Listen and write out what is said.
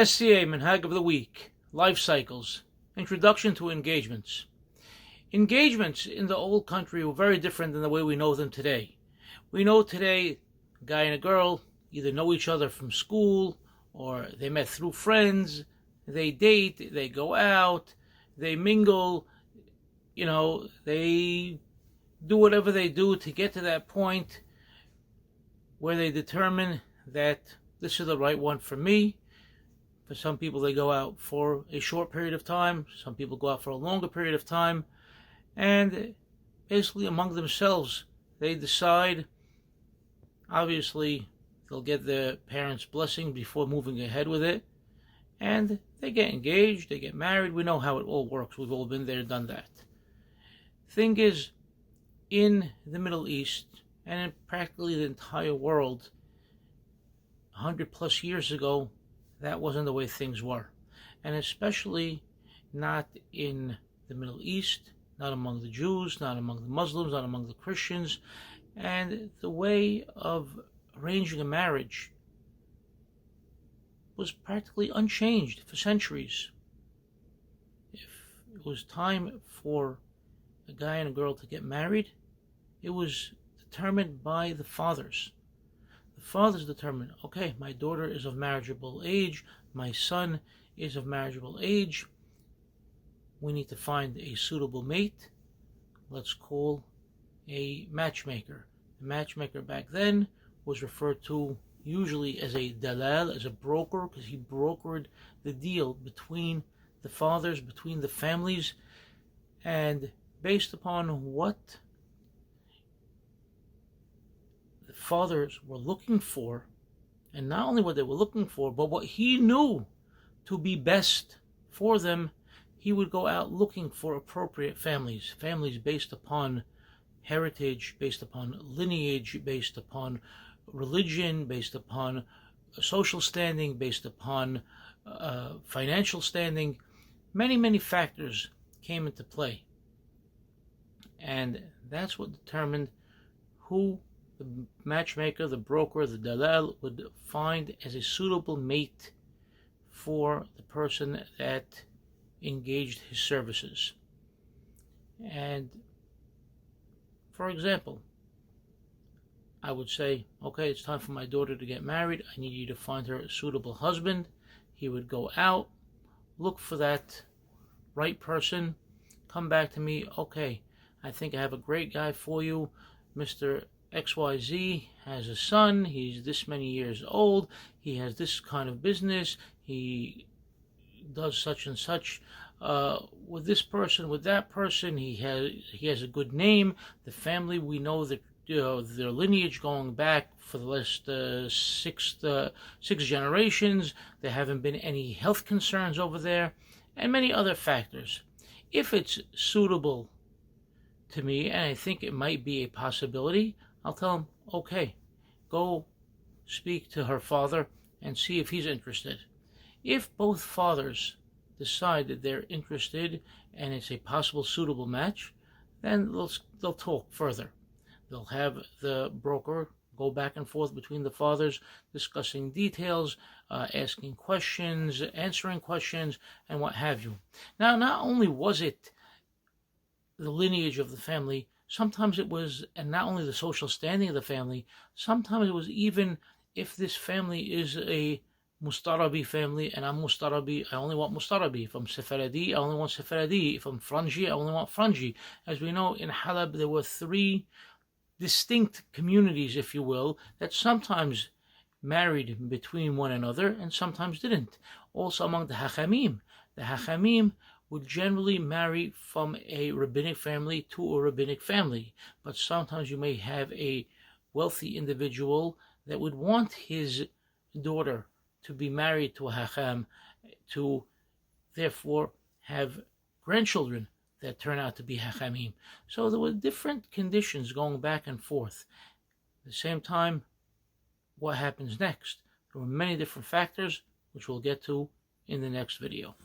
SCA Minhag of the Week, Life Cycles, Introduction to Engagements. Engagements in the old country were very different than the way we know them today. We know today a guy and a girl either know each other from school or they met through friends, they date, they go out, they mingle, they do whatever they do to get to that point where they determine that this is the right one for me. For some people, they go out for a short period of time. Some people go out for a longer period of time. And basically among themselves, they decide, obviously, they'll get their parents' blessing before moving ahead with it. And they get engaged, they get married. We know how it all works. We've all been there, done that. Thing is, in the Middle East, and in practically the entire world, 100 plus years ago, that wasn't the way things were. And especially not in the Middle East, not among the Jews, not among the Muslims, not among the Christians. And the way of arranging a marriage was practically unchanged for centuries. If it was time for a guy and a girl to get married, it was determined by the fathers. The fathers determined, okay, my daughter is of marriageable age, my son is of marriageable age, we need to find a suitable mate. Let's call a matchmaker. The matchmaker back then was referred to usually as a dalal, as a broker, because he brokered the deal between the fathers, between the families, and based upon what the fathers were looking for, and not only what they were looking for, but what he knew to be best for them, he would go out looking for appropriate families based upon heritage, based upon lineage, based upon religion, based upon social standing, based upon financial standing. Many factors came into play. And that's what determined who the matchmaker, the broker, the dalal would find as a suitable mate for the person that engaged his services. And for example, I would say, okay, it's time for my daughter to get married. I need you to find her a suitable husband. He would go out, look for that right person, come back to me, okay, I think I have a great guy for you. Mr. XYZ has a son, he's this many years old, he has this kind of business, he does such and such with this person, with that person, he has a good name, the family, we know that their lineage going back for the last six generations, there haven't been any health concerns over there, and many other factors. If it's suitable to me, and I think it might be a possibility, I'll tell him, okay, go speak to her father and see if he's interested. If both fathers decide that they're interested and it's a possible suitable match, then they'll talk further. They'll have the broker go back and forth between the fathers, discussing details, asking questions, answering questions, and what have you. Now, not only was it the lineage of the family, sometimes it was, and not only the social standing of the family, sometimes it was even if this family is a Mustarabi family, and I'm Mustarabi, I only want Mustarabi. If I'm Sephardi, I only want Sephardi. If I'm Frangi, I only want Frangi. As we know, in Halab, there were three distinct communities, if you will, that sometimes married between one another and sometimes didn't. Also among the Hachamim would generally marry from a rabbinic family to a rabbinic family, but sometimes you may have a wealthy individual that would want his daughter to be married to a Hacham, to therefore have grandchildren that turn out to be Hachamim. So there were different conditions going back and forth. At the same time, what happens next? There were many different factors, which we'll get to in the next video.